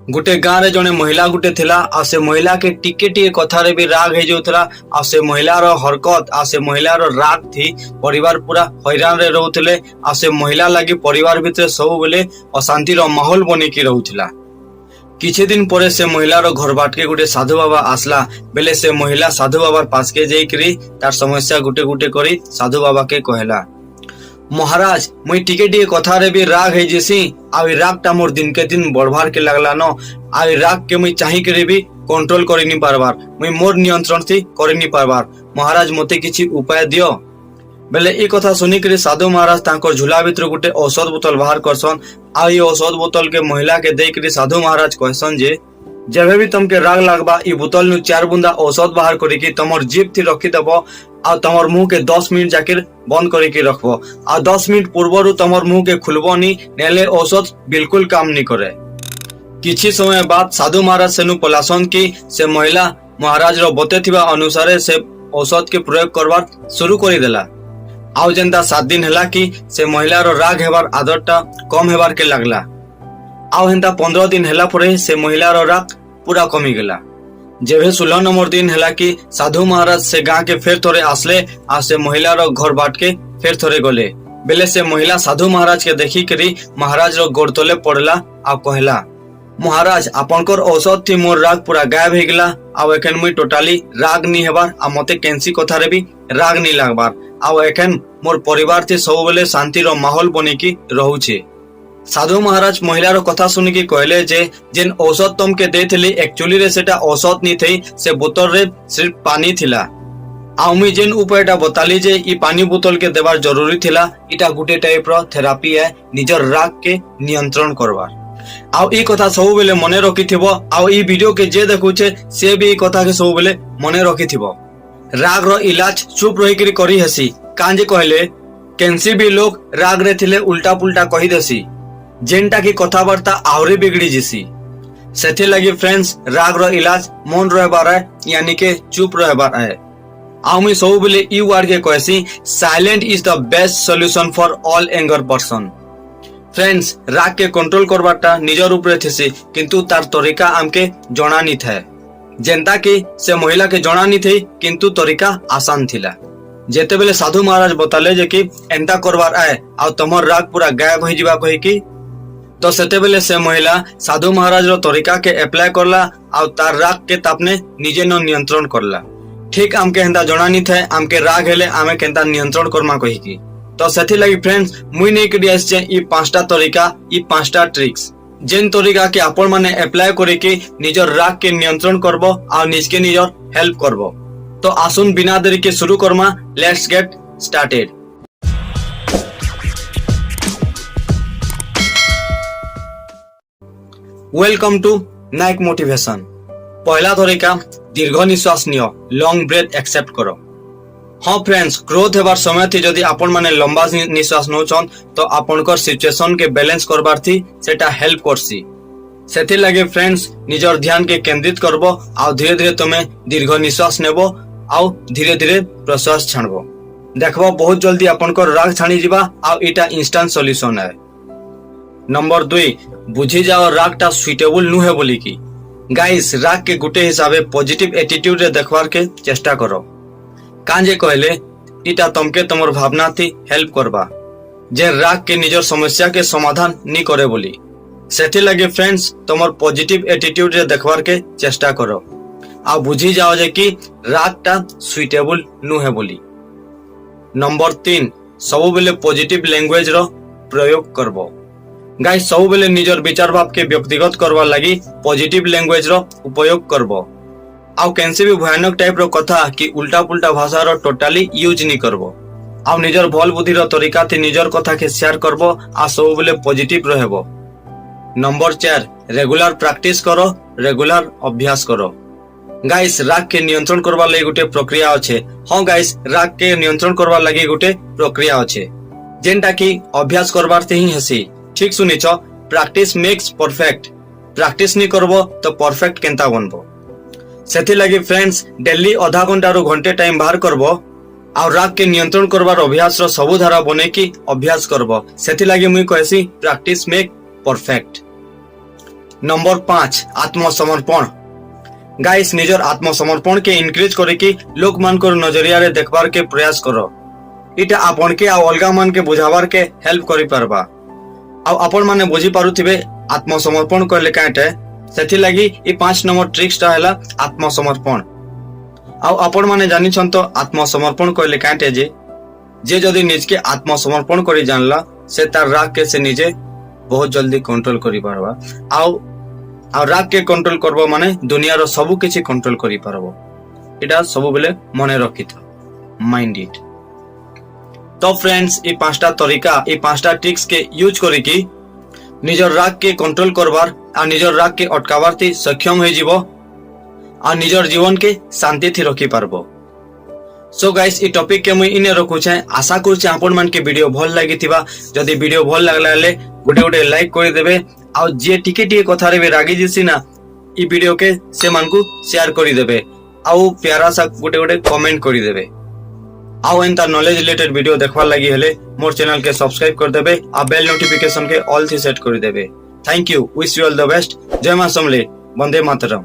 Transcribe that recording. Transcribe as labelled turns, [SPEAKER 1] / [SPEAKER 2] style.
[SPEAKER 1] गुटे गाँव रे जने महिला गुटे थिला आ से महिला के टिके टिके कथा रे भी राग हे जाउतला आ से महिला रो हरकत आ से महिला रो राग थी परिवार पूरा हैरान रे रहउतले आ से महिला लागि परिवार भितर सब बेले अशांति रो माहौल बने की रहउतला। किछि दिन परे से महिला रो घर बाटके गुटे साधु बाबा आसला बेले से महिला साधु बाबा पास के जाइकरी तार समस्या गुटे गुटे करी साधु बाबा के कहला, महाराज मुई टिके टिके कथा रे भी राग है जेसी आ राग टा मोर दिन के दिन बढ़वार के लगला न आ राग के मुई चाही करे भी कंट्रोल करि नि पारबार मुई मोर नियंत्रण से करि नि पारबार महाराज मते किछि उपाय दियो। बेले ई कथा सुनी करे साधु महाराज तांकर झूला भीतर गुटे औषध बोतल बाहर करसन आ ई औषध बोतल के महिला के दे करे साधु महाराज कहसन जे जब भी तुमके राग लागबा ई बोतल नु 4 बूंदा औषध बाहर करी के तमर जीभ थी रखी देबो आ तमर मुंह के 10 मिनट जाके बंद करी के रखबो आ 10 मिनट पूर्वरु तमर मुंह के खुलबो नी नेले औषध बिल्कुल काम नहीं करे। किछि समय बाद साधु महाराज सेनु पलासन की से महिला महाराज रो बतेथिबा अनुसार से औषध के प्रयोग करबार शुरू करी देला। आउ जेंता 7 दिन हला कि से महिला रो राग हेबार आदतटा कम हेबार के लागला। आउ हेंता 15 दिन हला परे से महिला रो राग पूरा कमी गेला। जेबे 16 नंबर दिन हला कि साधु महाराज से गाँव के फेर थोड़े आसले आ से महिला रो घर बाट के फेर थोड़े गले बेले से महिला साधु महाराज के देखी करी महाराज रो गोड़ तले पड़ला आ कहला, महाराज आपनकर औषध थी मोर राग पूरा गायब हो गला आ एखन मुई टोटाली राग नी हेबार आ मते कैंसी कथा रे भी राग नी लागबार आ एखन मोर परिवार थी सब बेले शांति रो माहौल बने की रहउछे। साधु महाराज महिला रो कथा सुनी की कहले जे जेन औषध तुम के देथिली एक्चुअली रे सेटा औषध नी थई से बोतल रे सिर्फ पानी थिला आ मुई जेन उपायटा बताली जे ई पानी बोतल के देबार जरूरी थिला इटा गुटे टाइप रो थेरापी है निजर राग के नियंत्रण करबार। आउ ई कथा सब बेले मने रखिथिबो आउ ई वीडियो के जे देखुछे से भी ई कथा के सब बेले मने रखिथिबो। राग रो इलाज चुप रही करी करी हसी कांजे कहले केंसी भी लोग राग रे थिले उल्टा पुल्टा कहि देसी जेनटा की कथाबार्ता आवरे बिगड़ी जिसी सेथे लगी फ्रेंड्स राग रो इलाज मन रहबार है यानी के चुप रहबार है। आउ मी सब बेले ई वर्ड के कहसी silent is the best solution for all anger person. Friends राग के कंट्रोल करबाटा निजर ऊपर थेसी किंतु तार तरीका हमके जणा नी था जेंता की से महिला के जणा नी थी किंतु तरीका आसान थिला। जेते बेले साधु महाराज बताले जे कि एंता करबार आए आ तमर राग पूरा गायब हो जिबा कहि की तो सेते बेले से महिला साधु महाराज रो तरीका के अप्लाई करला आ तार राग के तापने निजे न नियंत्रण करला। ठीक आमके हेंता जणा नी थे आमके राग हेले आमे केंता नियंत्रण करमा कहि की तो सेथि लगी फ्रेंड्स मुई नै करी आछे ई 5टा तरीका ई 5टा ट्रिक्स जेन तरीका के आपण माने अप्लाई करे के निजर राग के नियंत्रण करबो आ निज के निजर हेल्प करबो। तो आसुन बिना देरी के शुरू करमा let's get started. Welcome to Naik motivation. पहला तरीका दीर्घ निश्वास नियो लॉन्ग ब्रेथ एक्सेप्ट करो। हाँ फ्रेंड्स ग्रोथ हेबार समय थी जदि आपण माने लंबा निश्वास नौछन तो आपनकर सिचुएशन के बैलेंस करबार थी सेटा हेल्प करसी। सेथि लगे फ्रेंड्स निजर ध्यान के केंद्रित करबो आ धीरे धीरे तुमे दीर्घ निश्वास नेबो आउ धीरे धीरे प्रश्वास छाणबो देखबो बहुत जल्दी आपनकर राग छाणी जिबा आ इटा इंस्टेंट सॉल्यूशन है। नंबर 2 बुझी जाओ रागटा सुइटेबल नु है बोली की गाइस राग के गुटे हिसाबे पॉजिटिव एटीट्यूड रे देखबार के चेष्टा करो कांजे कहले इटा तुमके तमर भावना थी हेल्प करबा जे राग के निजर समस्या के समाधान नी करे बोली सेठी लगे फ्रेंड्स तमर पॉजिटिव एटीट्यूड रे देखबार के चेष्टा करो आ बुझी जाओ जे कि रागटा सुइटेबल नु है बोली। नंबर 3 सब बेले पॉजिटिव लैंग्वेज रो प्रयोग करबो गाइस सब बेले निजर विचार भाव के व्यक्तिगत करवा लगी पॉजिटिव लैंग्वेज रो उपयोग करबो आउ कैंसे भी भयानक टाइप रो कथा कि उल्टा पुल्टा भाषा रो टोटली यूज नी करबो आउ निजर भल बुद्धि रो तरीका थी निजर कथा के शेयर करबो आ सब बेले पॉजिटिव रहबो। नंबर 4 रेगुलर प्रैक्टिस करो रेगुलर अभ्यास करो गाइस राग के नियंत्रण करवा लगी गोटे प्रक्रिया अच्छे। हाँ गाइस राग के नियंत्रण करवा लगी गोटे प्रक्रिया अच्छे जेनटा की अभ्यास करबार ते ही हसी ठीक सुनिछ प्रैक्टिस मेक्स परफेक्ट प्रैक्टिस नी करबो तो परफेक्ट केंता बनबो सेथि लगी फ्रेंड्स डेली आधा घंटा रो घंटे टाइम बाहर करबो आ राग के नियंत्रण करबार अभ्यास रो सबु धारा बने की अभ्यास करबो सेथि लगी मुई कहसी प्रैक्टिस मेक परफेक्ट। नंबर 5 आत्मसमर्पण। गाइस निजर आत्मसमर्पण के इनक्रीज करके लोक मानकर नजरिया रे देखबार के प्रयास करो। इटा आपन के आ अलगा मन के बुझाबार के हेल्प करि परबा। आ अपन माने बुझी पारुथिबे आत्मसमर्पण करले काटे सेथि लागि ई 5 नंबर ट्रिक्स ता हैला आत्मसमर्पण। आ अपन माने जानि छन तो आत्मसमर्पण करले काटे जे जदि निज के आत्मसमर्पण करि जानला से तार राग के से निजे बहुत जल्दी कंट्रोल करि परबा। आ राग के कंट्रोल करबो माने दुनिया रो सब किछि कंट्रोल करि परबो। एटा सब बेले मने रखिथो, माइंड इट। तो फ्रेंड्स ये 5टा तरीका ये 5टा ट्रिक्स के यूज करी कि निजर राग के कंट्रोल करबार आ निजर राग के अटकाबार थी सक्षम हो जीवो आ निजर जीवन के शांति थी रखी पारबो। सो गाइस ई टॉपिक के मुई इने रखु छे। आशा करू आपण मान के वीडियो भल लागी थिबा। जदि वीडियो भल लागला ले गोटे लाइक कर देबे आ जे टिके कथा रे रागी जिसी ना ई वीडियो के से मान को शेयर कर देबे आ प्यारा सा गोटे कमेंट कर देबे। आउ एंता नॉलेज रिलेटेड वीडियो देखवार लगी हेले मोर चैनल के सब्सक्राइब कर देबे आ बेल नोटिफिकेशन के ऑल थी सेट कर देबे। Thank you, wish you all the best. जय मां समले, वंदे मातरम।